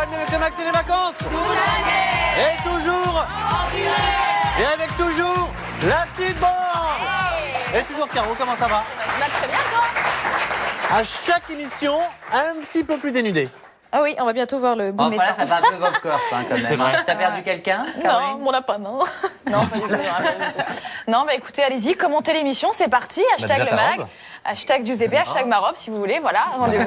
Bienvenue avec le Max et les vacances. Et toujours. Et avec toujours la petite bande. Et toujours Caro, comment ça va? Bah, très bien, toi. À chaque émission, un petit peu plus dénudé. Ah oui, on va bientôt voir le bout de mes Voilà, seins. ça va un peu off course hein, quand même. C'est vrai. T'as perdu quelqu'un, Non, Caroline? mon lapin, non. Non, pas du tout. Non, bah écoutez, allez-y, commentez l'émission, c'est parti. Hashtag déjà le ta mag, robe. hashtag Giuseppe, hashtag ma robe, si vous voulez. Voilà, rendez-vous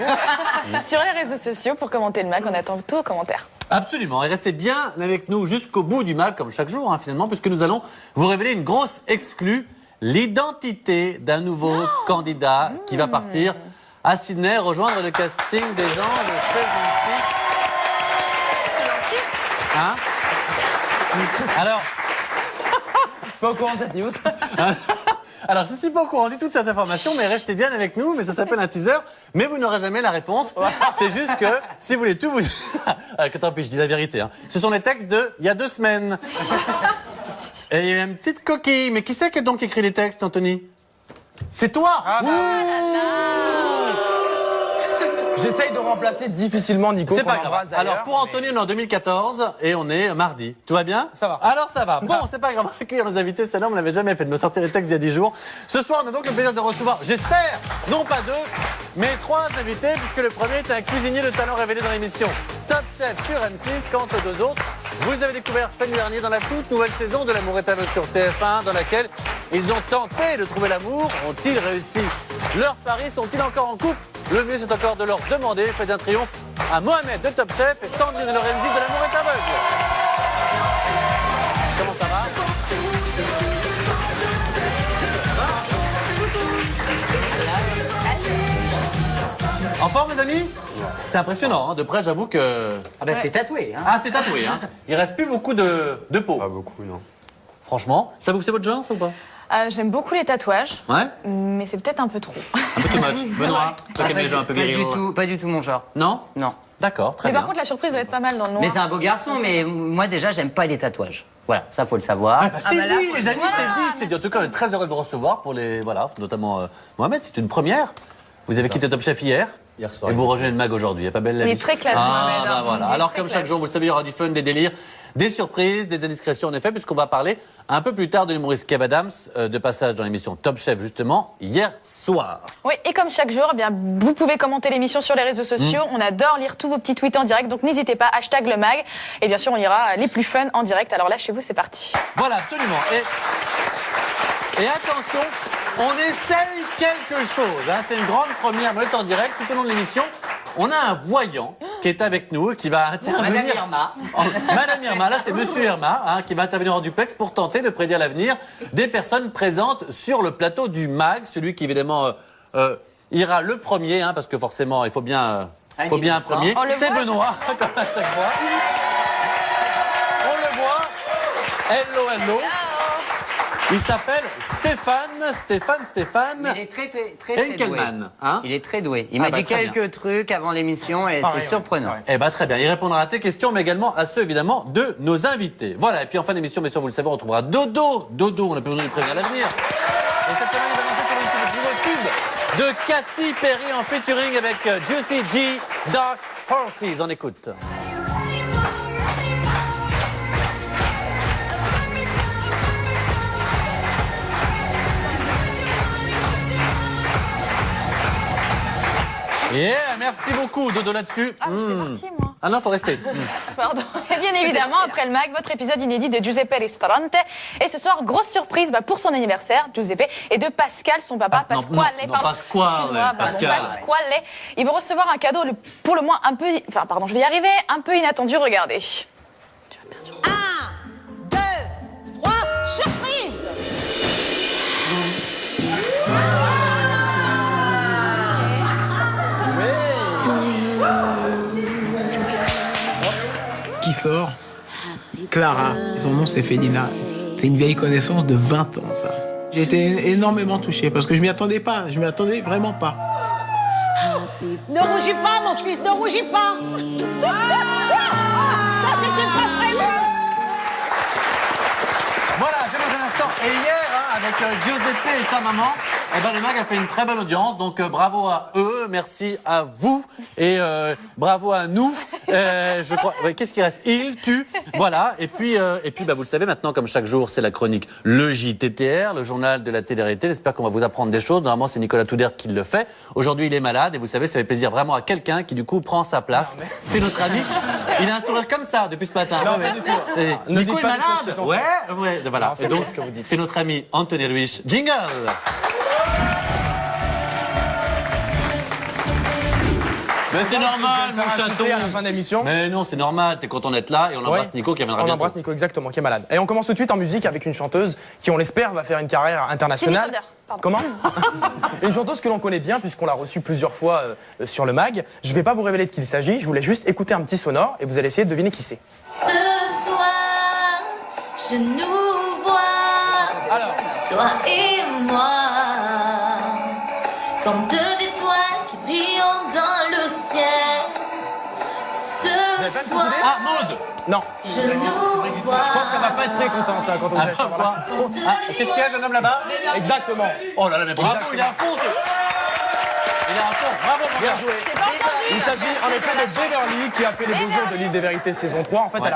sur les réseaux sociaux pour commenter le mag. On attend tous vos commentaires. Absolument. Et restez bien avec nous jusqu'au bout du mag, comme chaque jour, hein, finalement, puisque nous allons vous révéler une grosse exclue, l'identité d'un nouveau candidat qui va partir à Sydney, rejoindre le casting des gens de 1626. Hein? Alors, Pas au courant de cette news. alors, je ne suis pas au courant du tout de cette information, mais restez bien avec nous, mais ça s'appelle un teaser, mais vous n'aurez jamais la réponse. C'est juste que, si vous voulez tout vous dire... Tant pis, je dis la vérité. Hein. Ce sont les textes de il y a 2 semaines. Et il y a une petite coquille. Mais qui c'est qui a donc écrit les textes, Anthony? C'est toi. Ah, bah, j'essaye de remplacer difficilement Nico. C'est qu'on pas grave. embrasse Alors d'ailleurs, pour Anthony, on est en 2014 et on est mardi. Tout va bien? Ça va. Alors ça va. Bon, c'est pas grave. Accueillir nos invités, celle-là, on ne l'avait jamais fait de me sortir les textes il y a 10 jours. Ce soir, on a donc le plaisir de recevoir, j'espère, non pas 2, mais 3 invités, puisque le premier est un cuisinier de talent révélé dans l'émission Top Chef sur M6, quant aux 2 autres, vous les avez découverts samedi dernier dans la toute nouvelle saison de L'amour est aveugle sur TF1, dans laquelle ils ont tenté de trouver l'amour. Ont-ils réussi leurs paris? Sont-ils encore en couple? Le mieux, c'est encore de leur demander. Faites un triomphe à Mohamed de Top Chef et Sandrine de Lorenzi de L'amour est aveugle. Comment ça va? En forme, mes amis? C'est impressionnant, hein. De près, j'avoue que... Ah bah c'est tatoué. Hein. Ah, c'est tatoué, hein. Il reste plus beaucoup de peau. Pas beaucoup, non. Franchement, ça vous, c'est votre genre, ça ou pas? J'aime beaucoup les tatouages, Ouais? mais c'est peut-être un peu trop. Un peu too much. Benoît, toi qui aimes les gens un peu virils. Pas du tout mon genre. Non? Non. D'accord, très Mais bien. par contre, la surprise doit être pas mal dans le noir. Mais c'est un beau garçon, mais moi déjà j'aime pas les tatouages. Voilà, ça faut le savoir. Ah bah, c'est dit, les amis, c'est dit, c'est dit. En tout cas, on est très heureux de vous recevoir pour les, voilà, notamment Mohamed, c'est une première. Vous avez quitté Top Chef hier soir. et vous rejoignez le mag aujourd'hui. Il n'y a pas belle la Il est vie. très classe, Mohamed, Bah hein. voilà. Il est Alors, très comme chaque classe. jour, vous le savez, il y aura du fun, des délires, des surprises, des indiscrétions, en effet, puisqu'on va parler un peu plus tard de l'humoriste Kev Adams, de passage dans l'émission Top Chef, justement, hier soir. Oui, et comme chaque jour, eh bien, vous pouvez commenter l'émission sur les réseaux sociaux. On adore lire tous vos petits tweets en direct, donc n'hésitez pas, hashtag le mag. Et bien sûr, on ira les plus fun en direct. Alors là, chez vous, c'est parti. Voilà, absolument. Et attention, on essaye quelque chose. Hein. C'est une grande première, mais en direct, tout au long de l'émission. On a un voyant qui est avec nous, qui va intervenir. Madame Irma. Madame Irma, là c'est Monsieur Irma, hein, qui va intervenir en duplex pour tenter de prédire l'avenir des personnes présentes sur le plateau du MAG. Celui qui évidemment ira le premier, hein, parce que forcément il faut bien un premier. On le C'est voit. Benoît, comme à chaque fois. On le voit. Hello, hello. Il s'appelle Stéphane Mais il est très doué. Enkelman. Hein. Il est très doué. Il m'a bah, dit très bien. quelques trucs avant l'émission et Pareil, c'est ouais. surprenant. Ouais. Eh bien, très bien. Il répondra à tes questions, mais également à ceux, évidemment, de nos invités. Voilà. Et puis, en fin d'émission, bien sûr, vous le savez, on retrouvera Dodo. Dodo, on n'a plus besoin de lui prévenir l'avenir. Et cette semaine, il va lancer sur le nouveau tube de Katy Perry en featuring avec Juicy J, Dark Horses. On écoute. Yeah, merci beaucoup, Dodo, là-dessus. Ah, j'étais partie, moi. Ah non, faut rester. Pardon. Et bien évidemment, après le mag, votre épisode inédit de Giuseppe Ristorante. Et ce soir, grosse surprise pour son anniversaire, Giuseppe, et de Pascal, son papa, Ah, non, Pasquale. non, pardon. Pasquale, Excuse-moi, pardon, Pascal. Pasquale. Ils vont recevoir un cadeau pour le moins un peu... Enfin, pardon, je vais y arriver. Un peu inattendu, regardez. 1, 2, 3, surprise! Qui sort? Clara. Son nom, c'est Félina. C'est une vieille connaissance de 20 ans, ça. J'ai été énormément touché parce que je m'y attendais pas. Je m'y attendais vraiment pas. Ne rougis pas, mon fils, ne rougis pas! Ça, c'était pas prévu! Voilà, c'est dans un instant. Et hier, hein, avec Giuseppe et sa maman, eh ben, le mag a fait une très bonne audience. Donc bravo à eux. 2. Merci à vous et bravo à nous. Je crois. Qu'est-ce qui reste? Il, tu. Voilà. Et puis, vous le savez maintenant, comme chaque jour, c'est la chronique Le JTTR, le journal de la télé-réalité. J'espère qu'on va vous apprendre des choses. Normalement, c'est Nicolas Toudert qui le fait. Aujourd'hui, il est malade et vous savez, ça fait plaisir vraiment à quelqu'un qui, du coup, prend sa place. C'est notre ami. Il a un sourire comme ça depuis ce matin. Non, pas du tout. Ne Nico dites est pas des choses qui malade. sont Ouais, fausses. ouais. Voilà. Non, c'est Et donc, faux ce que vous dites. c'est notre ami Anthony Ruiz. Jingle. Mais c'est normal, mon chaton. À la fin de l'émission. Mais non, c'est normal. T'es content d'être là et on embrasse Ouais. Nico qui viendra On bientôt. embrasse Nico, exactement, qui est malade. Et on commence tout de suite en musique avec une chanteuse qui, on l'espère, va faire une carrière internationale. Cindy Sander, pardon. Comment? Une chanteuse que l'on connaît bien puisqu'on l'a reçue plusieurs fois sur le mag. Je vais pas vous révéler de qui il s'agit, je voulais juste écouter un petit sonore et vous allez essayer de deviner qui c'est. Ce soir, je nous vois, Alors, toi et moi, comme deux étoiles qui brillent dans le ciel. Ce soir, Ah, Maud. non, je nous vois. je pense qu'elle va pas être très contente hein, quand on va savoir Quoi là. Ah, qu'est-ce qu'il y a, jeune homme là-bas? Exactement. Oh là là, mais bravo, Exactement. il est à fond. Il est à fond. Bravo, mon Bien gars. joué. Il s'agit en effet de Beverly qui a fait les beaux jours de l'île des vérités saison 3. En fait, Ouais. elle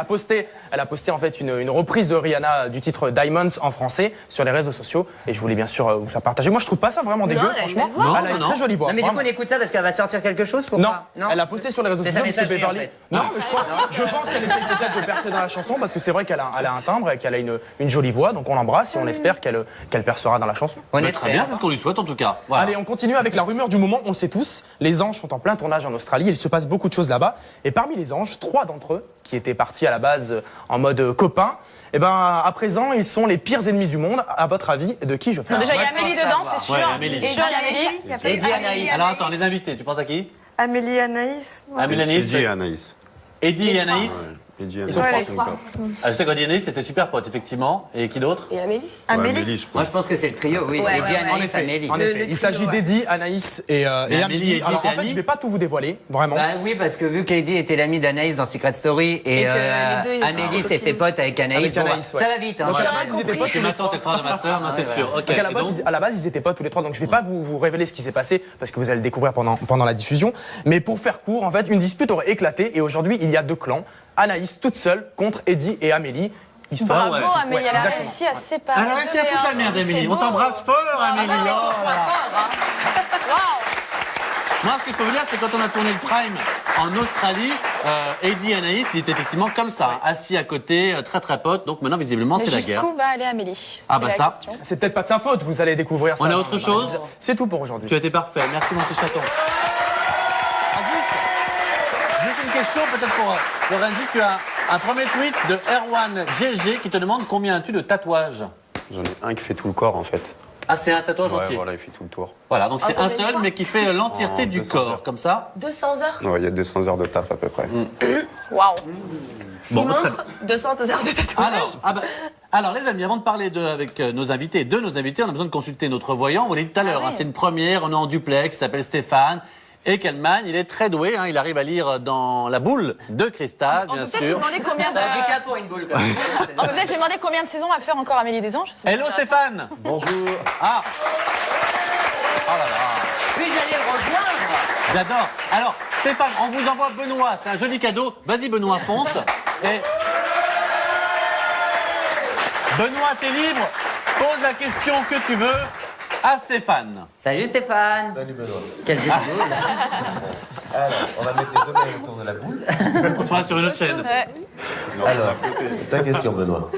a posté en fait une reprise de Rihanna du titre Diamonds en français sur les réseaux sociaux et je voulais bien sûr vous la partager. Moi, je trouve pas ça vraiment dégueu, elle a une franchement. belle voix. Non, Elle a une non. très jolie voix. Non, mais du coup, vraiment. on écoute ça parce qu'elle va sortir quelque chose pour Non, pas elle a posté sur les réseaux C'est sociaux sa parce que messagerie, Beverly. en fait. Non, mais je pense qu'elle essaie peut-être de percer dans la chanson parce que c'est vrai qu'elle a un timbre et qu'elle a une jolie voix, donc on l'embrasse et on espère qu'elle percera dans la chanson. On Mais est très bien, c'est ce qu'on lui souhaite en tout cas. Voilà. Allez, on continue avec la rumeur du moment, on le sait tous. Les Anges sont en plein tournage en Australie, il se passe beaucoup de choses là-bas. Et parmi les Anges, 3 d'entre eux, qui étaient partis à la base en mode copains, et ben à présent, ils sont les pires ennemis du monde. À votre avis, de qui je Bon, parle? déjà, il y Moi, a je Amélie pense dedans, savoir. c'est sûr. Ouais, Amélie. Et Amélie. Eddie Anaïs. Alors attends, les invités, tu penses à qui? Amélie, Anaïs. Ouais. Amélie, Anaïs. Eddie et Anaïs. Eddie et Anaïs. Eddie et Ils Anaïs. sont Ouais, trois. les trois. Ah, je sais qu'Eddie et Anaïs, c'était super potes, effectivement. Et qui d'autre? Et Amélie. Amélie. Amélie, je Moi, pense. je pense que c'est le trio, oui. Ouais, Eddie, ouais, Anaïs, En effet, Amélie. en effet. Le Il trio, s'agit ouais. d'Eddie, Anaïs et Amélie, Amélie. Eddie, Alors en t'es fait, amie je vais pas tout vous dévoiler, vraiment. Bah oui, parce que vu qu'Eddie était l'ami d'Anaïs dans Secret Story et, Et que les deux, ils Amélie étaient s'est fait pote avec Anaïs, Avec bon, Anaïs, ouais. ça va vite. Hein, Donc, à la ça. base, ils étaient potes Et tous les maintenant, t'es le frère de ma sœur, non, c'est sûr. Ok. Donc, Et à la base, ils étaient pas tous les trois, donc je vais pas vous révéler ce qui s'est passé parce que vous allez le découvrir pendant la diffusion. Mais pour faire court, en fait, une dispute aurait éclaté et aujourd'hui, il y a 2 clans. Anaïs toute seule contre Eddie et Amélie. Histoire. Bravo, ouais. Amélie, elle a exactement. réussi à se séparer. Elle a réussi à foutre la merde, Amélie. On t'embrasse fort, Amélie. Oh là là. Moi, ce qu'il faut vous dire, c'est quand on a tourné le Prime en Australie, Eddie et Anaïs, ils étaient effectivement comme ça, assis à côté, très très potes. Donc maintenant, visiblement, c'est la guerre. Jusqu'où va aller Amélie? Ah, bah C'est la ça. question. C'est peut-être pas de sa faute, vous allez découvrir ça. On a autre chose? C'est tout pour aujourd'hui. Tu as été parfait. Merci, mon petit chaton. Ah, juste une question, peut-être pour Lorenzi. Tu as un premier tweet de Erwan GG qui te demande combien as-tu de tatouages? J'en ai un qui fait tout le corps, en fait. Ah, c'est un tatouage Ouais, entier. voilà, il fait tout le tour. Voilà, donc c'est un combien de seul, fois mais qui fait l'entièreté En du 200 corps, heures. comme ça. 200 heures. Ouais, il y a 200 heures de taf à peu près. Waouh. 6 Bon, montres, 200 heures de tatouage. Alors, les amis, avant de parler avec nos invités, de nos invités, on a besoin de consulter notre voyant. On vous l'a dit tout à l'heure, oui. hein, c'est une première, on est en duplex, il s'appelle Stéphane. Et Kellman, il est très doué, hein, il arrive à lire dans la boule de cristal, On bien peut peut-être lui sûr. demander combien de... Ça a du cap pour une boule, quand même. On peut peut-être lui demander combien de saisons va faire encore Amélie des Anges. c'est Hello intéressant. Stéphane. Bonjour. Ah oh là là, Puis j'allais le rejoindre. j'adore. Alors, Stéphane, on vous envoie Benoît, c'est un joli cadeau. Vas-y Benoît, fonce. Et... Benoît, t'es libre. Pose la question que tu veux à Stéphane. Salut Stéphane. Salut Benoît. Quel jeu de boule. Alors, on va mettre les deux mains autour de la boule. On se fera sur une autre chaîne. Ouais. Alors, ta question Benoît.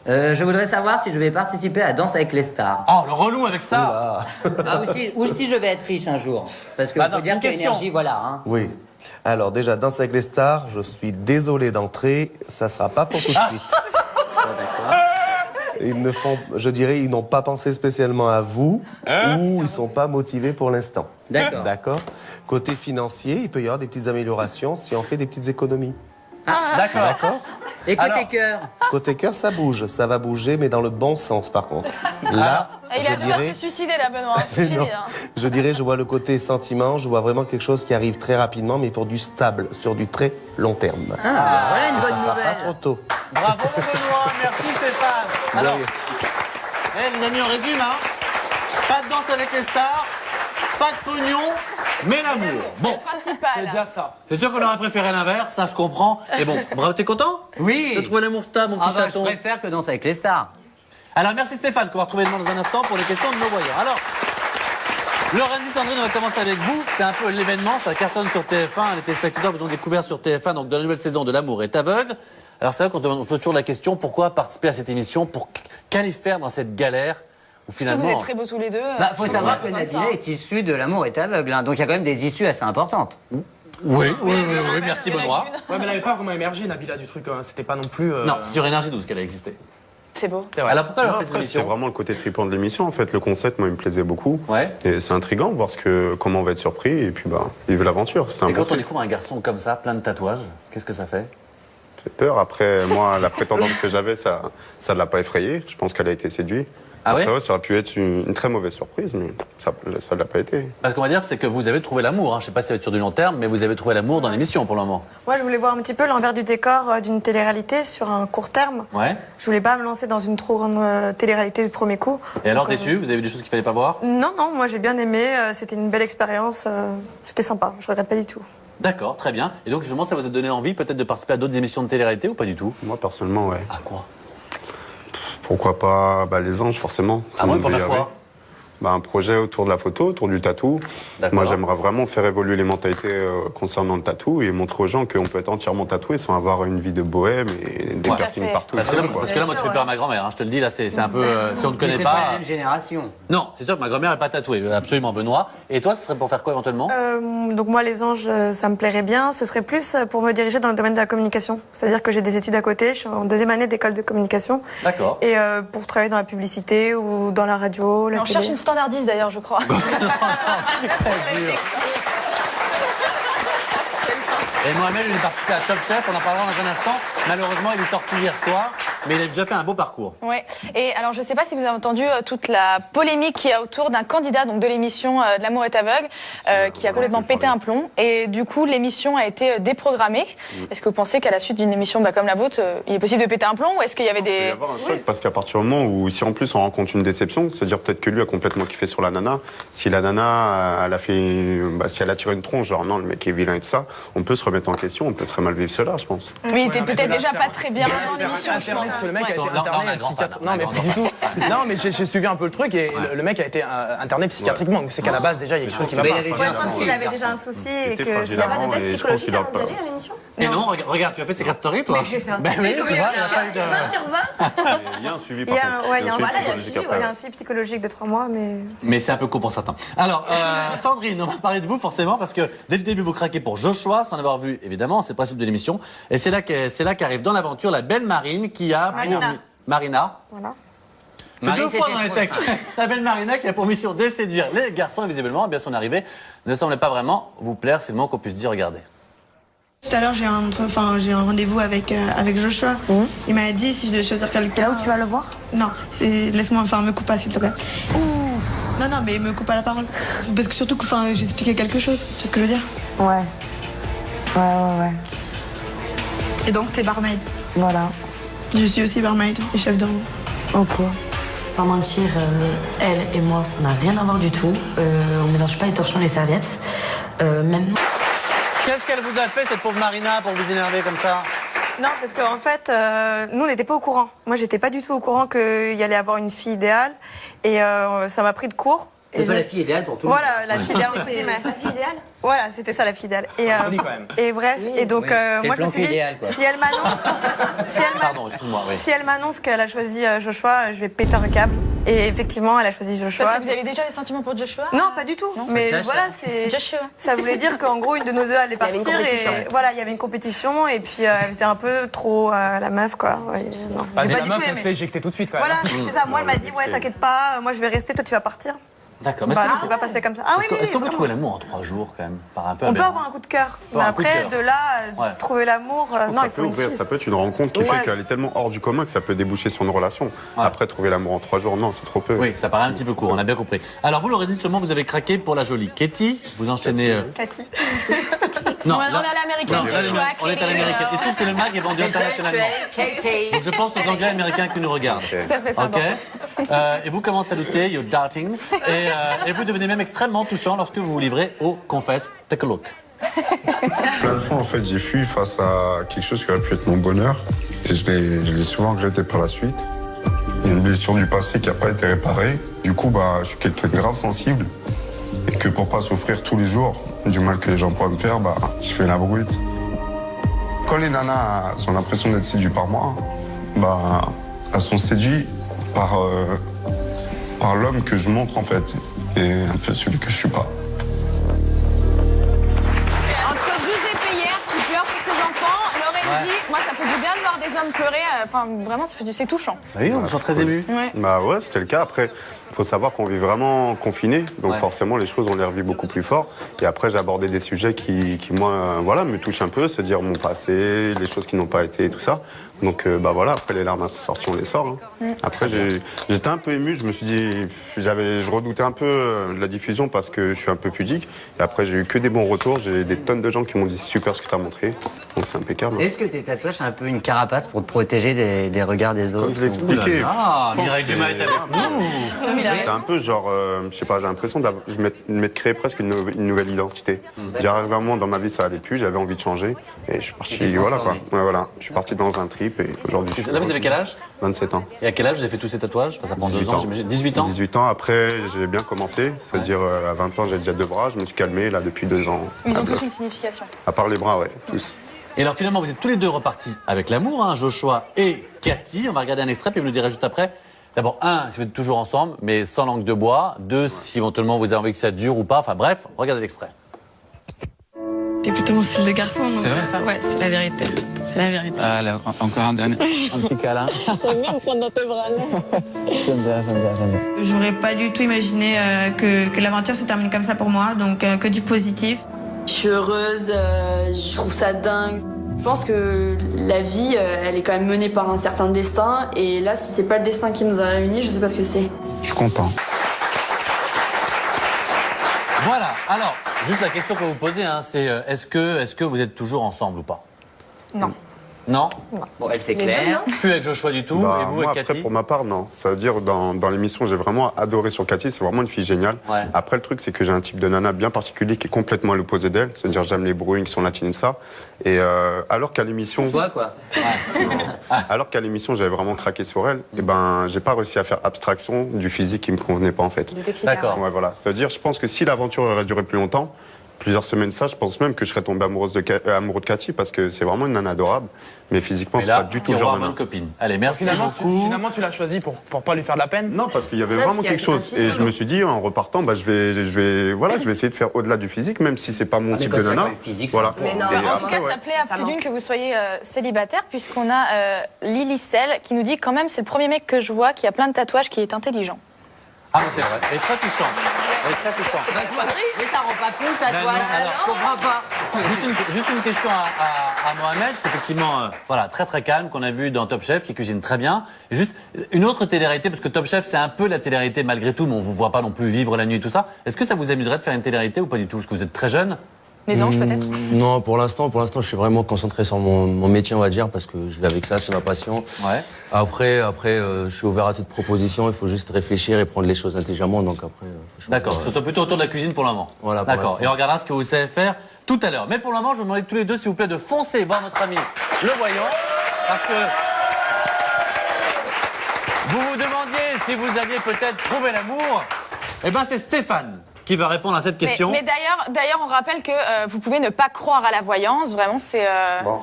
Je voudrais savoir si je vais participer à Danse avec les stars. Oh, le relou avec ça. Ah, ou si je vais être riche un jour. Parce que Bah faut non, dire une que question. l'énergie, voilà. Hein. Oui. Alors déjà, Danse avec les stars, je suis désolé d'entrer, ça sera pas pour tout de suite. Ils ne font, je dirais, ils n'ont pas pensé spécialement à vous ou ils sont pas motivés pour l'instant. D'accord. D'accord. Côté financier, il peut y avoir des petites améliorations si on fait des petites économies. D'accord. D'accord. Et côté Alors- cœur. Côté cœur, ça bouge, ça va bouger, mais dans le bon sens par contre. Là, Et il je a deux heures de dirais. se suicider là, Benoît. C'est fini. Non. Hein. Je dirais, je vois le côté sentiment, je vois vraiment quelque chose qui arrive très rapidement, mais pour du stable, sur du très long terme. Ah, voilà une Et ça bonne sera pas nouvelle. trop tôt. Bravo mon Benoît, merci Stéphane. Alors, De rien. les amis, on résume, hein. Pas de danse avec les stars. pas de pognon, mais l'amour. Bon, Principal. C'est déjà ça. c'est sûr qu'on aurait préféré l'inverse, ça je comprends. Et bon, bravo, t'es content Oui. de trouver l'amour stable, mon petit Ah bah, je chaton. préfère que Danse avec les stars. Alors merci Stéphane, qu'on va retrouver dans un instant pour les questions de nos voyants. Alors, Lorenzi Sandrine, on va commencer avec vous. C'est un peu l'événement, ça cartonne sur TF1. Les téléspectateurs vous ont découvert sur TF1, donc dans la nouvelle saison de L'amour est aveugle. Alors c'est vrai qu'on se demande, on se pose toujours la question, pourquoi participer à cette émission, pour qu'aller faire dans cette galère où Surtout que finalement... vous êtes très beaux tous les deux. Bah, faut savoir que besoin de ça, Nabila est issue de L'amour est aveugle, hein, donc il y a quand même des issues assez importantes. Oui, merci Benoît. Ouais, mais elle n'avait pas vraiment émergé, Nabila, du truc. Hein. C'était pas non plus. Non, c'est sur Énergie 12 qu'elle a existé. C'est beau. C'est vrai. Alors pourquoi elle a Non, fait cette après, c'est émission? vraiment le côté trippant de l'émission. En fait, le concept, moi, il me plaisait beaucoup. Ouais. Et c'est intriguant, voir comment on va être surpris. Et puis, vivre l'aventure. C'est un Et bon quand on truc. découvre un garçon comme ça, plein de tatouages, qu'est-ce que ça fait? Ça fait peur. Après, moi, la prétendante que j'avais, ça ne l'a pas effrayée. Je pense qu'elle a été séduite. Ah ouais? Après, ouais, ça aurait pu être une très mauvaise surprise, mais ça ne l'a pas été. Parce qu'on va dire, c'est que vous avez trouvé l'amour. Hein. Je sais pas si ça va être sur du long terme, mais vous avez trouvé l'amour dans l'émission pour le moment. Moi, je voulais voir un petit peu l'envers du décor d'une télé-réalité sur un court terme. Ouais. Je voulais pas me lancer dans une trop grande télé-réalité du premier coup. Et alors Donc, déçu, vous avez vu des choses qu'il fallait pas voir? Non, moi j'ai bien aimé. C'était une belle expérience. C'était sympa. Je regrette pas du tout. D'accord, très bien. Et donc justement, ça vous a donné envie peut-être de participer à d'autres émissions de télé-réalité ou pas du tout? Moi, personnellement, ouais. À quoi? Pourquoi pas les anges, forcément. Ah Tout le ouais, pour monde faire veut y quoi? arriver. Un projet autour de la photo, autour du tatou. D'accord. Moi, j'aimerais vraiment faire évoluer les mentalités concernant le tatou et montrer aux gens qu'on peut être entièrement tatoué sans avoir une vie de bohème et des Ouais. piercings Tout à fait. partout. Parce que là, moi, tu fais peur à ma grand-mère. Hein. Je te le dis, là, c'est un peu... si on ne Mais connaît c'est pas la pas... même génération. Non, c'est sûr que ma grand-mère n'est pas tatouée. Absolument, Benoît. Et toi, ce serait pour faire quoi éventuellement? Donc moi, les anges, ça me plairait bien. Ce serait plus pour me diriger dans le domaine de la communication. C'est-à-dire que j'ai des études à côté. Je suis en deuxième année d'école de communication. D'accord. Et pour travailler dans la publicité ou dans la radio, la On télé. cherche une standardiste d'ailleurs, je crois. Et Mohamed, il est participé à Top Chef, on en parlera dans un instant. Malheureusement, il est sorti hier soir, mais il a déjà fait un beau parcours. Ouais. Et alors, je ne sais pas si vous avez entendu toute la polémique qu'il y a autour d'un candidat donc de l'émission de L'amour est aveugle, qui a complètement pété un plomb. Et du coup, l'émission a été déprogrammée. Est-ce que vous pensez qu'à la suite d'une émission comme la vôtre, il est possible de péter un plomb ou est-ce qu'il y avait Il peut y des... avoir un choc parce qu'à partir du moment où, si en plus on rencontre une déception, c'est-à-dire peut-être que lui a complètement kiffé sur la nana, si la nana, elle a fait, si elle a tiré une tronche, genre non, le mec est vilain et tout ça, on peut se remettre en question, on peut très mal vivre cela, je pense. Oui, il était Ouais, mais peut-être de là, déjà faire- pas très bien dans l'émission, je Internet, pense. que le mec a été Non, non, interné un grand psychiatre. fan, Non, un mais grand pas du tout. Non, mais j'ai suivi un peu le truc et le mec a été interné psychiatriquement. C'est qu'à la base, déjà, il y a quelque chose qui va Mais pas. il avait Ouais, déjà je pense un qu'il avait souci, déjà un garçon. souci Il et était que fragile c'est avant pas et je pense qu'il a pas. Et non, regarde, tu as fait Secret Story, toi? Mais j'ai fait un Ben oui, tu vois, il n'y a pas eu de... 20 sur 20. Il y a un suivi Il y par a un, contre. ouais, il y a un suivi suivi, psychologique il y après. a un suivi psychologique de 3 mois, mais... Mais c'est un peu court pour certains. Alors, Sandrine, on va parler de vous forcément parce que dès le début, vous craquez pour Joshua, sans avoir vu, évidemment, c'est le principe de l'émission. Et c'est là qu'arrive dans l'aventure la belle Marine qui a... Marina. Marina. Voilà. C'est Marine, deux fois c'était dans les trop textes. La belle Marina qui a pour mission de séduire les garçons et visiblement, eh bien son arrivée ne semblait pas vraiment vous plaire, c'est le moins qu'on puisse dire, regardez. Tout à l'heure, j'ai un rendez-vous avec Joshua. Il m'a dit si je devais choisir quelqu'un. C'est là où tu vas le voir? Non, laisse-moi, me coupe pas, s'il te plaît. Non, mais me coupe pas la parole. Parce que surtout que, j'ai expliqué quelque chose. Tu sais ce que je veux dire? Ouais. Ouais. Et donc, t'es barmaid. Voilà. Je suis aussi barmaid et chef d'orgue. Ok. Sans mentir, elle et moi, ça n'a rien à voir du tout. On mélange pas les torchons et les serviettes. Même... Qu'est-ce qu'elle vous a fait, cette pauvre Marina, pour vous énerver comme ça? Non, parce qu'en fait, nous, on n'était pas au courant. Moi, j'étais pas du tout au courant qu'il y allait avoir une fille idéale. Et ça m'a pris de court. C'est pas la fille idéale pour tout le monde. Voilà, la fille idéale, entre guillemets. Sa fille idéale? Voilà, c'était ça, la fille idéale. Et, Joli, quand même. et bref, et donc, C'est moi, le je me suis plan dit, idéal, quoi. si elle m'annonce... Pardon, excuse-moi, oui. Si elle m'annonce qu'elle a choisi Joshua, je vais péter un câble. Et effectivement, elle a choisi Joshua. Parce que vous avez déjà des sentiments pour Joshua? Non, pas du tout. Mais Joshua. voilà, c'est... Joshua. Ça voulait dire qu'en gros, une de nous deux allait y avait une partir. compétition. Et voilà, il y avait une compétition. Et puis, elle faisait un peu trop la meuf, quoi. Ouais, non, Bah, j'ai c'est pas la du meuf, tout on se aimé. fait éjecter tout de suite quand même. Voilà, c'est ça. Moi, elle m'a dit, ouais, t'inquiète pas, moi, je vais rester, toi, tu vas partir. D'accord, mais Bah, est-ce ça s'est pas passé comme ça. Ah oui, oui, est-ce qu'on peut vraiment. trouver l'amour en 3 jours, quand même, par un peu On peut aberrant? avoir un coup de cœur. Mais un coup de après, cœur. de là, Ouais. trouver l'amour, non, Ça il peut faut une ouvrir, suite. ça peut être une rencontre qui Ouais. fait qu'elle est tellement hors du commun que ça peut déboucher sur une relation. Après, trouver l'amour en 3 jours, non, c'est trop peu. Oui, ça paraît un petit peu court, on a bien compris. Alors, vous, Laurélie, justement, vous avez craqué pour la jolie Katie. Vous enchaînez... Cathy. Non, on là- est à l'américaine. Non, là, Joshua, on est à l'américaine. Il se trouve que le mag est vendu internationalement. Katie. Donc je pense aux Anglais américains qui nous regardent. Tout à fait, c'est Ok. important. Et vous commencez à douter, you're doubting. Et vous devenez même extrêmement touchant lorsque vous vous livrez au Confesse. Take a look. Plein de fois, en fait, j'ai fui face à quelque chose qui aurait pu être mon bonheur. Et je l'ai souvent regretté par la suite. Il y a une blessure du passé qui n'a pas été réparée. Du coup, je suis quelqu'un de grave sensible. Et que pour pas souffrir tous les jours du mal que les gens pourraient me faire, je fais la brute. Quand les nanas ont l'impression d'être séduites par moi, elles sont séduites par l'homme que je montre, en fait. Et un peu celui que je suis pas. Moi, ça fait du bien de voir des hommes pleurer. Enfin, vraiment, c'est touchant. Oui, on se sent très ému. Ouais. Ouais, c'était le cas. Après, il faut savoir qu'on vit vraiment confiné. Donc forcément, les choses, on les revit beaucoup plus fort. Et après, j'ai abordé des sujets qui moi, me touchent un peu. C'est-à-dire mon passé, les choses qui n'ont pas été et tout ça. Donc, après, les larmes sont sorties, on les sort. Hein. Après, j'étais un peu ému. Je me suis dit, je redoutais un peu la diffusion parce que je suis un peu pudique. Et après, j'ai eu que des bons retours. J'ai des tonnes de gens qui m'ont dit super ce que tu as montré. Donc, c'est impeccable. Est-ce que tes tatouages, c'est un peu une carapace pour te protéger des regards des autres? Comme je l'ai expliqué. Ah, Mireille Dumas est avec nous. C'est un peu genre, je sais pas, j'ai l'impression de m'être créé presque une nouvelle identité. J'arrive à un moment dans ma vie, ça allait plus, j'avais envie de changer. Et je suis parti, voilà quoi. Ouais, voilà. Je suis parti dans un trip et aujourd'hui. Là, vous avez quel âge? 27 ans. Et à quel âge vous avez fait tous ces tatouages? Enfin, ça prend 2 ans, j'imagine. 18 ans? 18 ans, après, j'ai bien commencé. C'est-à-dire, à 20 ans, j'ai déjà 2 bras, je me suis calmé, là, depuis 2 ans. Ils ont tous une signification. À part les bras, ouais, tous. Et alors finalement, vous êtes tous les deux repartis avec l'amour, hein, Joshua et Cathy. On va regarder un extrait, puis vous nous direz juste après. D'abord, 1, si vous êtes toujours ensemble, mais sans langue de bois. 2, si éventuellement vous avez envie que ça dure ou pas. Enfin bref, regardez l'extrait. T'es plutôt mon style de garçon, donc. C'est vrai ça? Ouais, c'est la vérité. C'est la vérité. Allez, encore un dernier. Un petit câlin. J'aime bien me prendre dans tes bras, non? J'aime bien. J'aurais pas du tout imaginé que l'aventure se termine comme ça pour moi, donc que du positif. Je suis heureuse, je trouve ça dingue. Je pense que la vie, elle est quand même menée par un certain destin. Et là, si c'est pas le destin qui nous a réunis, je sais pas ce que c'est. Je suis content. Voilà, alors, juste la question que vous posez, hein, c'est est-ce que vous êtes toujours ensemble ou pas? Non. Non? Bon, elle c'est clair. Plus avec Joshua du tout, et vous moi, avec après, Cathy? pour ma part, non. Ça veut dire, dans l'émission, j'ai vraiment adoré sur Cathy. C'est vraiment une fille géniale. Ouais. Après, le truc, c'est que j'ai un type de nana bien particulier qui est complètement à l'opposé d'elle. C'est-à-dire, j'aime les brunes qui sont latines, ça. Et alors qu'à l'émission... Toi, quoi. Alors qu'à l'émission, j'avais vraiment craqué sur elle, et j'ai pas réussi à faire abstraction du physique qui me convenait pas, en fait. D'accord. Ouais, voilà. Ça veut dire, je pense que si l'aventure aurait duré plus longtemps, plusieurs semaines je pense même que je serais tombé amoureux de Cathy parce que c'est vraiment une nana adorable, mais physiquement, c'est pas du tout le genre de bonne nana. copine. Allez, merci Finalement, tu l'as choisi pour pas lui faire de la peine? Non, parce qu'il y avait vraiment quelque chose. Et je me suis dit, en repartant, je vais essayer de faire au-delà du physique, même si c'est pas mon type de nana. Voilà. Mais non, en tout cas, ça plaît à plus d'une que vous soyez célibataire, puisqu'on a Lily Sell qui nous dit quand même c'est le premier mec que je vois qui a plein de tatouages, qui est intelligent. Ah, c'est vrai. Elle est très touchante. Elle est très touchante. Mais ça rend pas plus tatouage. Je comprends pas. Juste une question à Mohamed, qui est effectivement très très calme, qu'on a vu dans Top Chef, qui cuisine très bien. Et juste une autre télé-réalité, parce que Top Chef c'est un peu la télé-réalité malgré tout, mais on vous voit pas non plus vivre la nuit et tout ça. Est-ce que ça vous amuserait de faire une télé-réalité ou pas du tout? Parce que vous êtes très jeune. Les anges peut-être? Non, pour l'instant, je suis vraiment concentré sur mon métier, on va dire, parce que je vais avec ça, c'est ma passion. Ouais. Après, je suis ouvert à toute proposition, il faut juste réfléchir et prendre les choses intelligemment, donc après... D'accord, ce soit plutôt autour de la cuisine pour le moment. Voilà, pour d'accord, l'instant. et on regardera ce que vous savez faire tout à l'heure. Mais pour le moment, je vous demande tous les deux, s'il vous plaît, de foncer voir notre ami le voyant, parce que vous vous demandiez si vous alliez peut-être trouver l'amour. Eh bien, c'est Stéphane qui va répondre à cette question. Mais d'ailleurs, on rappelle que vous pouvez ne pas croire à la voyance. Vraiment, c'est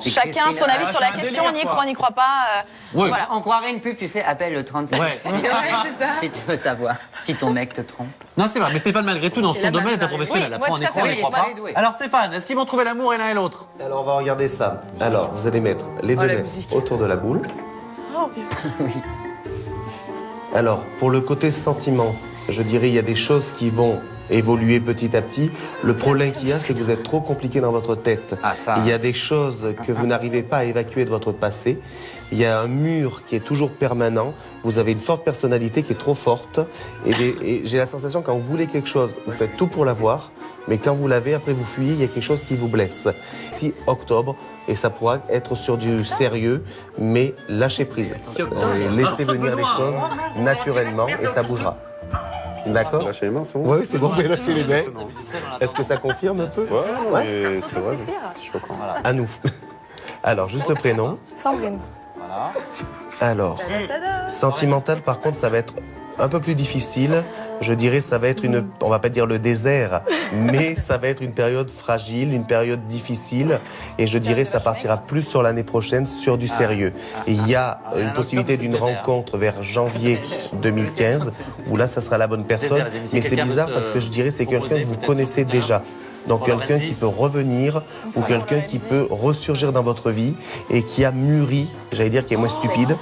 chacun son avis sur la question. On y croit, on n'y croit pas. Oui. Voilà. On croirait une pub, tu sais, appelle le 36. Ouais. C'est ça. Si tu veux savoir, si ton mec te trompe. Non, c'est vrai, mais Stéphane, malgré tout, dans son domaine, est un professionnel. Oui, Après, moi, on y tout à croit, on fait, n'y il croit est pas. très doué. Alors, Stéphane, est-ce qu'ils vont trouver l'amour et l'un et l'autre? Alors, on va regarder ça. Alors, vous allez mettre les deux mains autour de la boule. Oh, Dieu. Oui. Alors, pour le côté sentiment, je dirais il y a des choses qui vont évoluer petit à petit. Le problème qu'il y a, c'est que vous êtes trop compliqué dans votre tête. Ah, ça. Il y a des choses que vous n'arrivez pas à évacuer de votre passé. Il y a un mur qui est toujours permanent. Vous avez une forte personnalité qui est trop forte. Et j'ai la sensation, quand vous voulez quelque chose, vous faites tout pour l'avoir. mais quand vous l'avez, après vous fuyez, il y a quelque chose qui vous blesse. Si octobre, et ça pourra être sur du sérieux, mais lâchez prise. Laissez venir les choses naturellement et ça bougera. D'accord? Lâchez les mains, c'est bon? Oui, c'est bon, mais lâchez les mains. Est-ce que ça confirme un peu? Ouais, c'est vrai. Je suis content. À nous. Alors, juste le prénom. Sandrine. Voilà. Alors, sentimental, par contre, ça va être un peu plus difficile. Je dirais, ça va être on va pas dire le désert, mais ça va être une période fragile, une période difficile. Et je dirais, ça partira plus sur l'année prochaine, sur du sérieux. Et il y a une possibilité d'une rencontre vers janvier 2015, où là, ça sera la bonne personne. Mais c'est bizarre parce que je dirais, c'est quelqu'un que vous connaissez déjà. Donc quelqu'un qui peut revenir ou quelqu'un qui peut ressurgir dans votre vie et qui a mûri, j'allais dire qui est moins stupide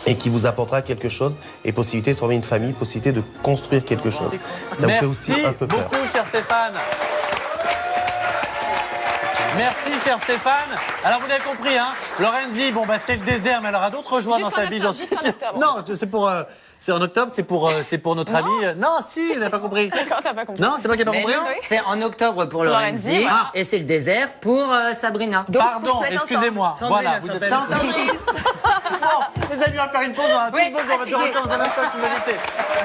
et qui vous apportera quelque chose et possibilité de former une famille, possibilité de construire quelque chose. Ça me fait aussi un peu peur. Merci beaucoup, cher Stéphane. Merci, cher Stéphane. Alors, vous l'avez compris, hein, Lorenzi, bon, bah, c'est le désert, mais elle aura d'autres joies dans sa vie, j'en suis sûr. Non, c'est pour... C'est en octobre, c'est pour notre ami. Non, si, vous n'avez pas compris. D'accord, t'as pas compris. Non, c'est moi qui n'ai pas compris. C'est en octobre pour Lorenzi et c'est le désert pour Sabrina. Pardon, excusez-moi. Voilà, vous êtes Bon, les amis, on va faire une pause. On va un petit pause. On va te retourner dans un instant avec une invitée.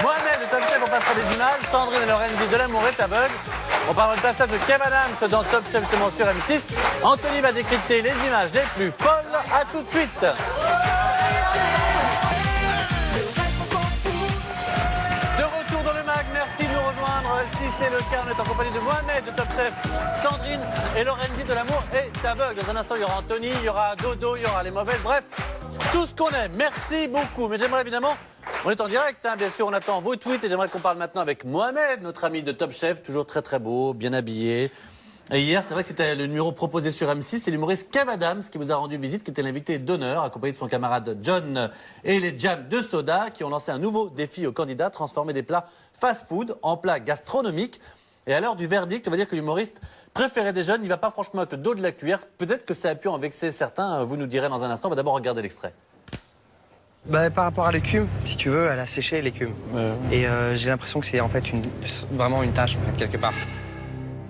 Mohamed de Top Chef, on passera des images. Sandrine et Lorenzi de l'amour est aveugle. On parlera du passage de Kev Adams dans Top Chef justement sur M6. Anthony va décrypter les images les plus folles. À tout de suite. Merci de nous rejoindre. Si c'est le cas, on est en compagnie de Mohamed de Top Chef, Sandrine et Lorenzi de l'amour est aveugle. Dans un instant, il y aura Anthony, il y aura Dodo, il y aura les mauvaises. Bref, tout ce qu'on aime. Merci beaucoup. Mais j'aimerais évidemment, on est en direct, hein, bien sûr, on attend vos tweets et j'aimerais qu'on parle maintenant avec Mohamed, notre ami de Top Chef, toujours très très beau, bien habillé. Et hier, c'est vrai que c'était le numéro proposé sur M6. C'est l'humoriste Kev Adams qui vous a rendu visite, qui était l'invité d'honneur, accompagné de son camarade John et les Jams de Soda, qui ont lancé un nouveau défi aux candidats, transformer des plats fast-food en plats gastronomiques. Et à l'heure du verdict, on va dire que l'humoriste préféré des jeunes, il ne va pas franchement avec le dos de la cuillère. Peut-être que ça a pu en vexer certains, vous nous direz dans un instant. On va d'abord regarder l'extrait. Bah, par rapport à l'écume, si tu veux, elle a séché l'écume. Et j'ai l'impression que c'est en fait vraiment une tâche, en fait, quelque part.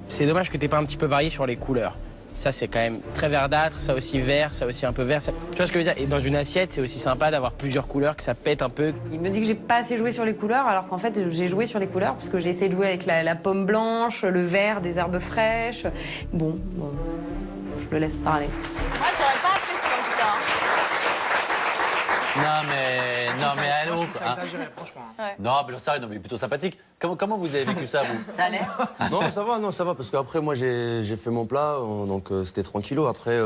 C'est dommage que t'aies pas un petit peu varié sur les couleurs. Ça, c'est quand même très verdâtre, ça aussi vert, ça aussi un peu vert. Tu vois ce que je veux dire? Et dans une assiette, c'est aussi sympa d'avoir plusieurs couleurs, que ça pète un peu. Il me dit que j'ai pas assez joué sur les couleurs, alors qu'en fait, j'ai joué sur les couleurs, parce que j'ai essayé de jouer avec la pomme blanche, le vert, des herbes fraîches. Bon, je le laisse parler. Ouais, j'aurais pas apprécié en tout cas. Non mais allô. C'est exagéré, franchement. Ouais. Non, mais j'en sais rien, non, mais plutôt sympathique. Comment vous avez vécu ça, vous? Ça allait? Non, ça va, parce qu'après, moi, j'ai fait mon plat, donc c'était tranquillo. Après,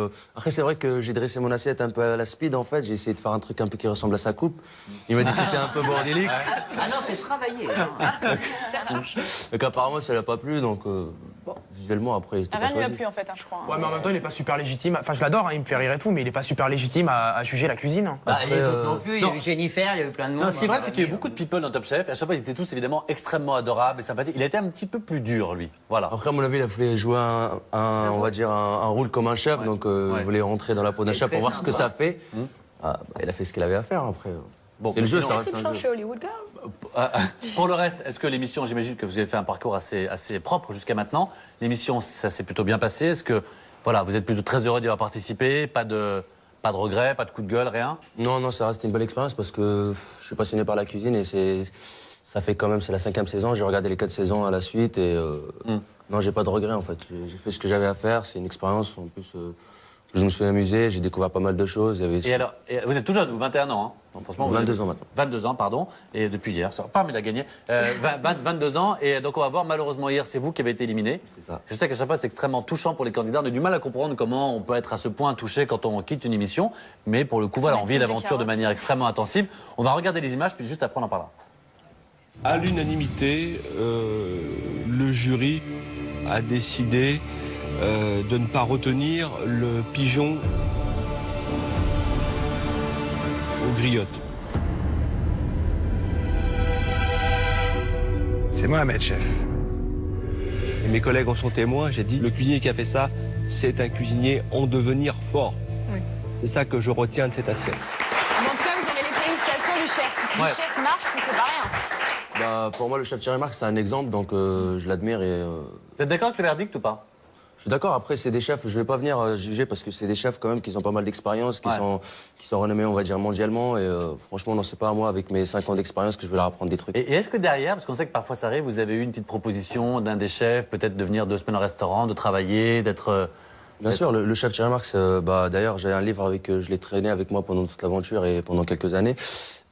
c'est vrai que j'ai dressé mon assiette un peu à la speed, en fait. J'ai essayé de faire un truc un peu qui ressemble à sa coupe. Il m'a dit que c'était un peu bordélique. Ah non, c'est travaillé. Donc apparemment, ça l'a pas plu, donc visuellement, après, c'était pas Rien ne lui a choisi. plu en fait, hein, je crois. Ouais, mais en même temps, il est pas super légitime. Enfin, je l'adore, hein, il me fait rire et tout, mais il est pas super légitime à juger la cuisine. Hein. Bah, les autres non plus, il y a eu Jennifer, il y a eu plein de monde. Non, ce qui est vrai, c'est qu'il y a eu beaucoup de people dans Top Chef. Et à chaque fois, ils étaient tous évidemment extrêmement adorables et sympathiques. Il a été un petit peu plus dur, lui. Voilà. Après, à mon avis, il a voulu jouer on va dire, un rôle comme un chef, donc il voulait rentrer dans la peau d'un chef pour voir ce que ça fait. Il a fait ce qu'il avait à faire, après. Bon, c'est le jeu, ça ça reste un jeu. Chez Hollywood Girl. Pour le reste, est-ce que l'émission, j'imagine que vous avez fait un parcours assez propre jusqu'à maintenant. L'émission, ça s'est plutôt bien passé. Est-ce que voilà, vous êtes plutôt très heureux d'y avoir participé? Pas de regrets, pas de coup de gueule, rien? Non, ça reste une belle expérience parce que je suis passionné par la cuisine et ça fait quand même, c'est la 5e saison. J'ai regardé les 4 saisons à la suite et non, j'ai pas de regrets en fait. J'ai fait ce que j'avais à faire. C'est une expérience en plus. Je me suis amusé, j'ai découvert pas mal de choses. Et alors, vous êtes tout jeune, vous 21 ans, hein? Donc, franchement, 22 ans maintenant. 22 ans, pardon, et depuis hier, il a gagné. 22 ans, et donc on va voir, malheureusement hier, c'est vous qui avez été éliminé. C'est ça. Je sais qu'à chaque fois, c'est extrêmement touchant pour les candidats. On a du mal à comprendre comment on peut être à ce point touché quand on quitte une émission. Mais pour le coup, voilà, on vit l'aventure de manière extrêmement intensive. On va regarder les images, puis juste après, on en parlera. À l'unanimité, le jury a décidé de ne pas retenir le pigeon aux griottes. C'est Mohamed, chef. Et mes collègues en sont témoins, j'ai dit, le cuisinier qui a fait ça, c'est un cuisinier en devenir fort. Oui. C'est ça que je retiens de cette assiette. Mais en tout cas, vous avez les félicitations du chef. Du chef Marx, c'est pas rien. Bah, pour moi, le chef Thierry Marx, c'est un exemple, donc je l'admire et... Vous êtes d'accord avec le verdict ou pas? Je suis d'accord, après, c'est des chefs, je vais pas venir juger parce que c'est des chefs quand même qui ont pas mal d'expérience, qui sont renommés, on va dire, mondialement. Et franchement, non, c'est pas à moi, avec mes 5 ans d'expérience, que je vais leur apprendre des trucs. Et est-ce que derrière, parce qu'on sait que parfois ça arrive, vous avez eu une petite proposition d'un des chefs, peut-être de venir 2 semaines au restaurant, de travailler, d'être... Bien sûr, le chef Thierry Marx, d'ailleurs, j'ai un livre avec, je l'ai traîné avec moi pendant toute l'aventure et pendant quelques années.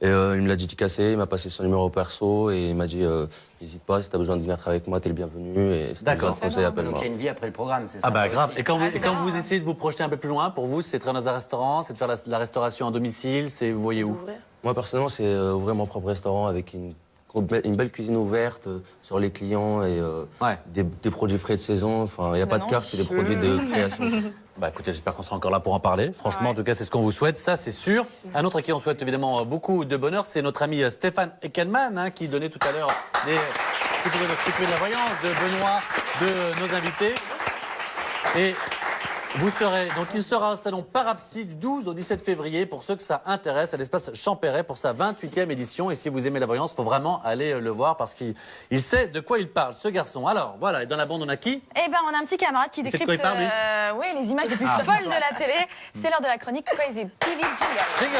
Et il me l'a dédicacé, il m'a passé son numéro perso et il m'a dit n'hésite pas, si tu as besoin de venir avec moi, tu es le bienvenu. Et si tu as besoin de conseils, appelle-moi. Donc il y a une vie après le programme, c'est ça? Ah bah grave. Et quand vous essayez de vous projeter un peu plus loin, pour vous, c'est travailler dans un restaurant, c'est de faire la restauration à domicile, c'est vous voyez où? Moi, personnellement, c'est ouvrir mon propre restaurant avec une belle cuisine ouverte sur les clients et des produits frais de saison. Enfin, il n'y a pas de carte, c'est des produits de création. Bah écoutez, j'espère qu'on sera encore là pour en parler. Franchement, en tout cas, c'est ce qu'on vous souhaite, ça c'est sûr. Un autre à qui on souhaite évidemment beaucoup de bonheur, c'est notre ami Stéphane Eckelmann, qui donnait tout à l'heure qui pouvait notre cycle de la voyance de Benoît, de nos invités. Et vous serez, donc il sera au salon Parapsy du 12 au 17 février pour ceux que ça intéresse, à l'espace Champéret pour sa 28e édition. Et si vous aimez la voyance, il faut vraiment aller le voir parce qu'il sait de quoi il parle, ce garçon. Alors voilà, et dans la bande on a qui? Eh ben on a un petit camarade qui décrypte oui, les images les plus folles de la télé. C'est l'heure de la chronique Crazy TV Jingle.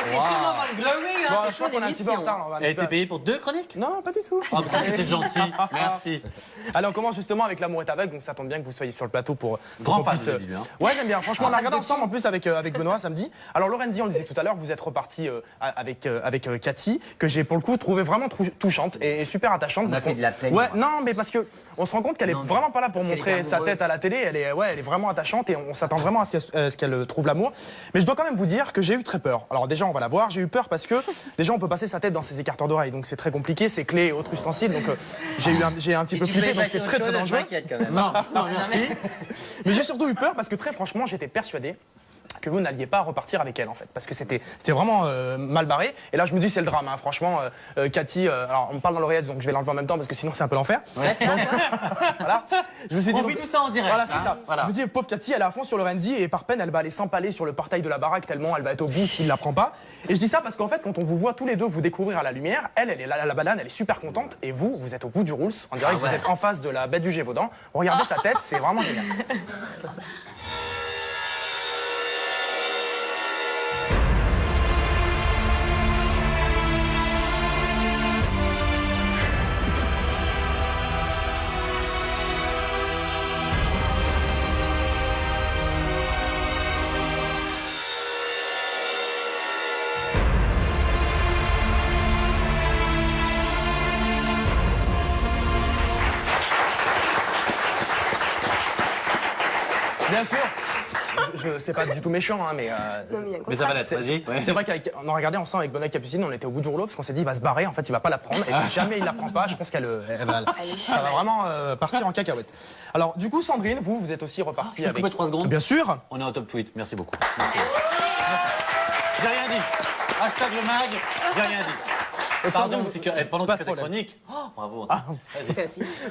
C'est tout le monde en glory, hein, je crois qu'on est un petit peu en retard. Elle a été payée pour 2 chroniques? Non, pas du tout. Oh, c'est gentil, merci. Allez, on commence justement avec L'amour est aveugle, donc ça tombe bien que vous soyez sur le plateau pour... Grand fan, Ouais, j'aime bien. Franchement, on a regardé ensemble en plus avec Benoît samedi. Alors Lorenzi, on le disait tout à l'heure, vous êtes reparti avec Cathy, que j'ai pour le coup trouvé vraiment touchante et super attachante. On a fait de la peine. Ouais, non, mais parce que on se rend compte qu'elle est vraiment pas là pour montrer sa tête à la télé. Elle est vraiment attachante et on s'attend vraiment à ce qu'elle trouve l'amour. Mais je dois quand même vous dire que j'ai eu très peur. Alors déjà, on va la voir. J'ai eu peur parce que déjà on peut passer sa tête dans ses écarteurs d'oreilles, donc c'est très compliqué, c'est clés et autres ustensiles, donc j'ai un petit peu flippé, donc c'est très dangereux. Non, merci. Mais j'ai surtout eu peur parce que très franchement j'étais persuadé que vous n'alliez pas repartir avec elle en fait, parce que c'était vraiment mal barré. Et là je me dis c'est le drame, hein. Franchement, Cathy, alors on me parle dans l'oreillette donc je vais l'enlever en même temps parce que sinon c'est un peu l'enfer. Ouais. Donc, voilà. Je me suis dit, on vit tout ça en direct. Voilà, c'est ça. Voilà. Je me dis pauvre Cathy, elle est à fond sur Lorenzi et par peine elle va aller s'empaler sur le portail de la baraque tellement elle va être au bout s'il la prend pas. Et je dis ça parce qu'en fait quand on vous voit tous les deux vous découvrir à la lumière, elle est là, la banane, elle est super contente et vous êtes au bout du Rules. On dirait que vous êtes en face de la bête du Gévaudan. Regardez sa tête, c'est vraiment génial. Bien sûr, c'est pas du tout méchant, hein, mais ça va l'être, vas-y. C'est vrai qu'on a regardé ensemble avec Benoît Capucine, on était au bout du rouleau parce qu'on s'est dit il va se barrer, en fait il va pas la prendre et si jamais il la prend pas, je pense ça va vraiment partir en cacahuète. Alors du coup Sandrine, vous êtes aussi repartie avec... 3 secondes. Bien sûr. On est en top tweet, merci beaucoup. Merci. J'ai rien dit. Hashtag le mag, j'ai rien dit. Pardon, mon petit cœur. Pendant que tu fais ta chronique. Oh, bravo.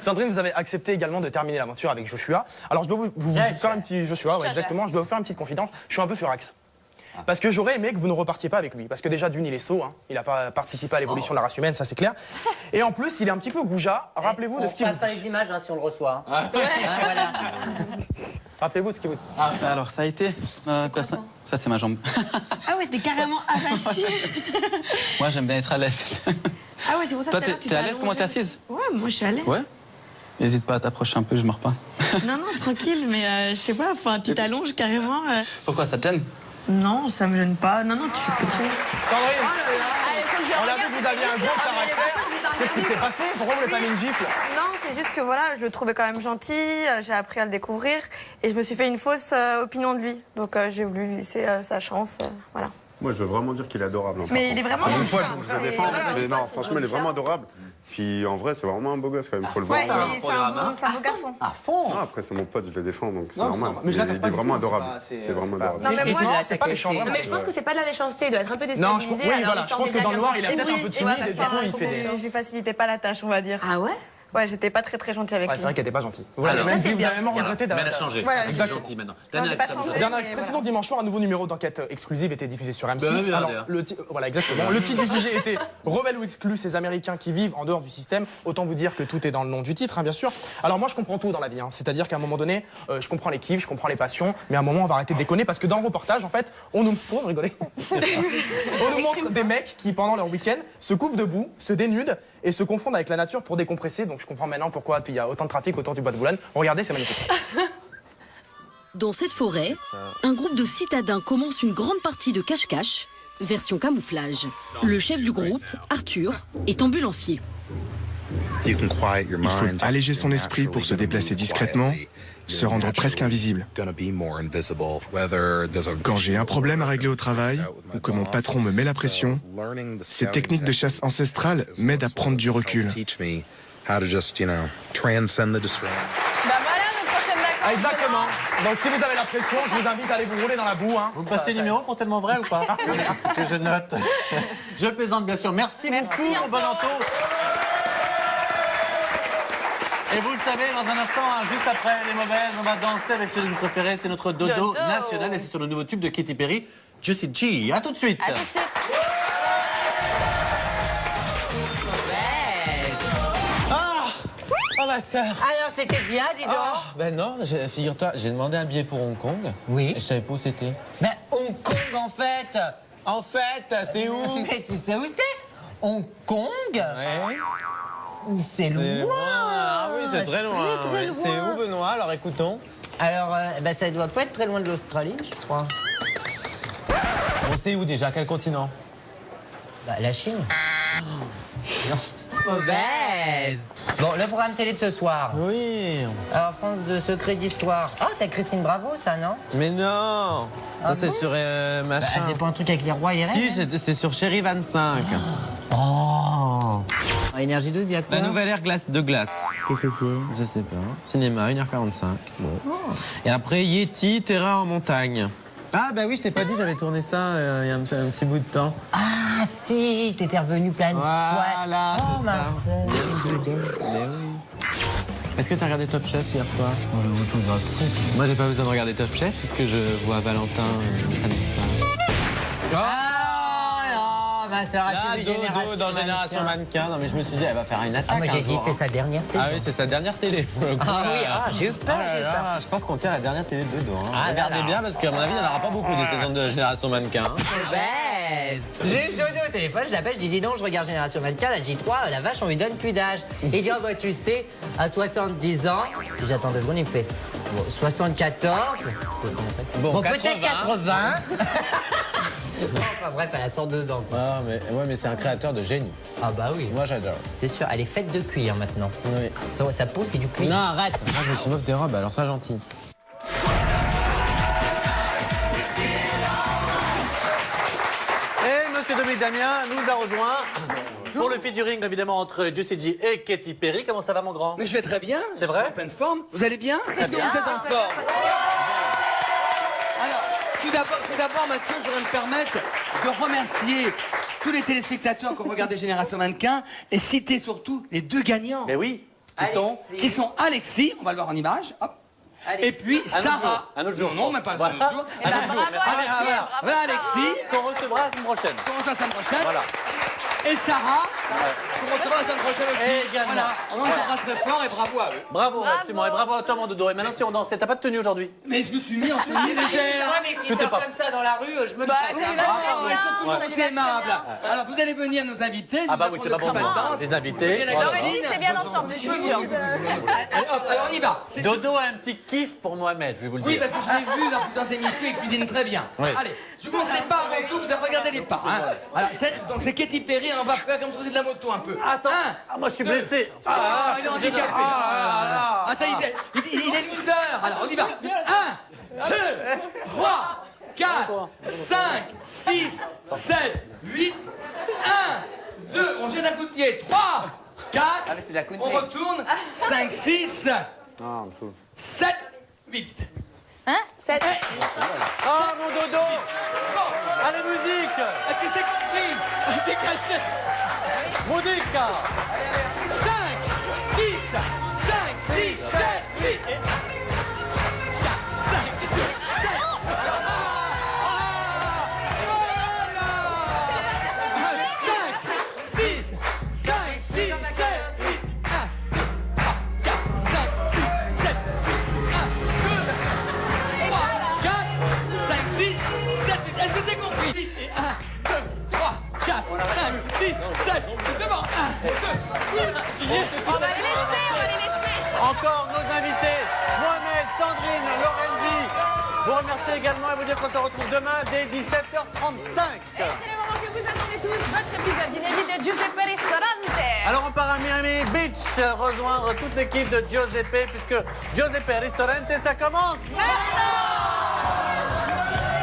Sandrine, vous avez accepté également de terminer l'aventure avec Joshua. Alors, je dois vous faire un petit Joshua, ouais, exactement. Je dois vous faire une petite confidence. Je suis un peu furax. Parce que j'aurais aimé que vous ne repartiez pas avec lui. Parce que déjà, d'une, il est sot. Hein. Il n'a pas participé à l'évolution de la race humaine, ça c'est clair. Et en plus, il est un petit peu goujat. Rappelez-vous de ce qu'il vous dit. On passe les images hein, si on le reçoit. Voilà. Rappelez-vous de ce qu'il vous dit. Alors, ça a été quoi ça? Ça, c'est ma jambe. Ah ouais, t'es carrément arraché. Moi, j'aime bien être à l'aise. Ah ouais, c'est pour ça que toi, t'es à l'aise comment t'es assise? Ouais, moi, je suis à l'aise. Ouais. N'hésite pas à t'approcher un peu, je mords pas. Non, tranquille, mais je sais pas, enfin, tu t'allonges carrément. Pourquoi, ça te gêne? Non, ça me gêne pas. Non, tu fais ce que tu veux. Sandrine, on a vu que vous aviez un gros caractère. Qu'est-ce qui s'est passé? Pourquoi vous l'avez pas mis une gifle? Non, c'est juste que voilà, je le trouvais quand même gentil, j'ai appris à le découvrir et je me suis fait une fausse opinion de lui. Donc j'ai voulu lui laisser sa chance, voilà. Moi, je veux vraiment dire qu'il est adorable. Mais il est vraiment une fois, gentil, donc je le défends. Mais non, franchement, il est vraiment adorable. Puis en vrai, c'est vraiment un beau gosse quand même, faut le voir. Ouais, c'est un beau garçon. À fond. Ah, après, c'est mon pote, je le défends, donc c'est normal. Mais je il est vraiment adorable. C'est vraiment adorable. Non, mais moi, c'est pas méchant. mais je pense que c'est pas de la méchanceté, il doit être un peu déstabilisé. Non, je pense que dans le noir, il a peut-être un peu de timide et du coup, il fait des... Je lui facilitais pas la tâche, on va dire. Ah ouais? Ouais, j'étais pas très gentille avec lui. C'est vrai qu'elle était pas gentille. Voilà, Alors, même ça, c'est vous avez bien, même c'est regretté Mais elle a d'avoir. changé. Voilà, Elle est exactement. gentille maintenant. Non, j'ai pas changé. Dernier mais extrait, voilà. sinon dimanche soir, un nouveau numéro d'enquête exclusive était diffusé sur M6. Bah oui, Alors, regardez, voilà, exactement. Le titre du sujet était Rebelles ou exclus, ces Américains qui vivent en dehors du système. Autant vous dire que tout est dans le nom du titre, hein, bien sûr. Alors moi, je comprends tout dans la vie. Hein. C'est-à-dire qu'à un moment donné, je comprends les kiffs, je comprends les passions, mais à un moment, on va arrêter de déconner parce que dans le reportage, en fait, on nous rigoler. On nous montre des mecs qui, pendant leur week-end, se couvrent debout, se dénudent et se confondent avec la nature pour décompresser. Donc je comprends maintenant pourquoi il y a autant de trafic autour du bois de Boulogne. Regardez, c'est magnifique. Dans cette forêt, un groupe de citadins commence une grande partie de cache-cache, version camouflage. Le chef du groupe, Arthur, est ambulancier. Il faut alléger son esprit pour se déplacer discrètement, se rendre presque invisible. Quand j'ai un problème à régler au travail ou que mon patron me met la pression, ces techniques de chasse ancestrales m'aident à prendre du recul. Ah, exactement. Donc si vous avez la pression, je vous invite à aller vous rouler dans la boue. Hein. Vous me passez le numéro pour tellement vrai ou pas? Que je note. Je plaisante bien sûr. Merci beaucoup, mon bon Anto. Et vous le savez, dans un instant, hein, juste après les mauvaises, on va danser avec celui que vous préférez. C'est notre dodo national et c'est sur le nouveau tube de Katy Perry, Juicy G. À tout de suite. À tout de suite. Oh ma sœur. Alors c'était bien, dis donc. Ben non, figure-toi, j'ai demandé un billet pour Hong Kong. Oui. Et je savais pas où c'était. Mais Hong Kong en fait. En fait, c'est où? Mais tu sais où c'est? Hong Kong. Ouais. C'est loin. Ah oui, c'est très loin. Très loin. C'est où, Benoît? Alors écoutons. Alors, ça doit pas être très loin de l'Australie, je crois. Bon, c'est où déjà? Quel continent? Bah, la Chine. Non. Mauvaise. Bon, le programme télé de ce soir. Oui. Alors, France de secret d'histoire. Oh, c'est Christine Bravo, ça, non? Mais non. Ça, c'est sur machin. Bah, c'est pas un truc avec les rois et les reines? Si, c'est sur Chéri 25. Oh. Énergie 12, il y a quoi? La nouvelle ère de glace. Qu'est-ce que c'est? Je sais pas. Cinéma, 1h45. Bon. Et après, Yeti, terrain en montagne. Ah bah oui, je t'ai pas dit, j'avais tourné ça il y a un petit bout de temps. Ah si, t'étais revenu plein de Voilà, poils. c'est ça. Marcel, Mais oui. Est-ce que t'as regardé Top Chef hier soir? Moi, j'ai autre chose à foutre. Moi, j'ai pas besoin de regarder Top Chef puisque je vois Valentin le samedi soir. Ma sœur, as-tu vu Génération dans Génération Mannequin. Non mais je me suis dit, elle va faire une attaque. Ah, moi j'ai dit, jour, c'est sa dernière saison. Ah oui, c'est sa dernière télé. Pour le coup, Ah oui, là. j'ai eu peur, j'ai eu peur. Je pense qu'on tient la dernière télé de Dodo. Hein. Ah, regardez là. bien parce qu'à mon avis, il n'y en aura pas beaucoup des saisons de Génération Mannequin. Hein. J'ai eu Dodo au téléphone, je l'appelle, je dis dis donc, je regarde Génération Mannequin, là j'ai 3, la vache, on lui donne plus d'âge. Il dit, oh bah tu sais, à 70 ans, puis j'attends 2 secondes, il me fait, bon, 74, bon peut-être 80. Enfin bref, elle a 102 ans. Quoi. Ah, mais c'est un créateur de génie. Ah bah oui. Moi j'adore. C'est sûr, elle est faite de cuir maintenant. Oui. Sa peau, c'est du cuir. Non, arrête. Moi je veux que tu m'offres des robes, alors ça gentil. Et Monsieur Dominique Damien nous a rejoint pour le featuring évidemment entre Juicy G et Katy Perry. Comment ça va mon grand? Mais je vais très bien. C'est vrai? En pleine forme. Vous allez bien? Très Est-ce que bien. vous êtes en forme? Alors, tout d'abord, Mathieu, je voudrais me permettre de remercier tous les téléspectateurs qui ont regardé Génération Mannequin et citer surtout les 2 gagnants. Mais oui, qui sont Alexis, on va le voir en image, hop. Alexis. Et puis Sarah. Un autre jour. Non, même pas Voilà. un autre jour. Un autre jour. Voilà Alexis. Qu'on recevra la semaine prochaine. Qu'on recevra la semaine prochaine. Voilà. Et Sarah, qu'on recevra la semaine prochaine aussi. Également. Voilà, on s'embrasse très fort et bravo à eux. Bravo, absolument. Et bravo à toi, mon dodo. Et maintenant, si on danse, t'as pas de tenue aujourd'hui? Mais je me suis mis en tenue légère. Ouais, mais si Tout c'est est pas- comme ça dans la rue, je me Bah, dis oui, ça là, va. ils sont toujours aussi aimables. Alors, vous allez venir nous inviter. Ah bah oui, c'est pas bon. Les invités. Voilà. Laurélie, c'est bien ensemble, je suis sûre. Allez, hop, alors on y va. Dodo a un petit kiff pour Mohamed, je vais vous le dire. Oui, parce que je l'ai vu dans plusieurs émissions, il cuisine très bien. Oui. Allez, je vous montre les pas avant tout, vous avez regardé les pas. Hein. Voilà, donc c'est Katy Perry, on va faire comme si vous faisiez de la moto un peu. Attends, moi je suis blessé. Il est handicapé. Ah, ça, il est loser. Alors, on y va. 1, 2, 3, 4, 5, 6, 7, 8, 1, 2, on jette un coup de pied. 3, 4, on retourne. 5, 6, 7, 8. Hein? 7. Oh mon dodo! Allez, musique! Est-ce que c'est compris? Il s'est caché. Modique! 5, 6, On va les laisser. Encore nos invités, Mohamed, Sandrine, Lorenzi. Vous remerciez également et vous dire qu'on se retrouve demain dès 17h35. Et c'est le moment que vous attendez tous, votre épisode inédit de Giuseppe Ristorante. Alors on part à Miami Beach rejoindre toute l'équipe de Giuseppe puisque Giuseppe Ristorante, ça commence maintenant.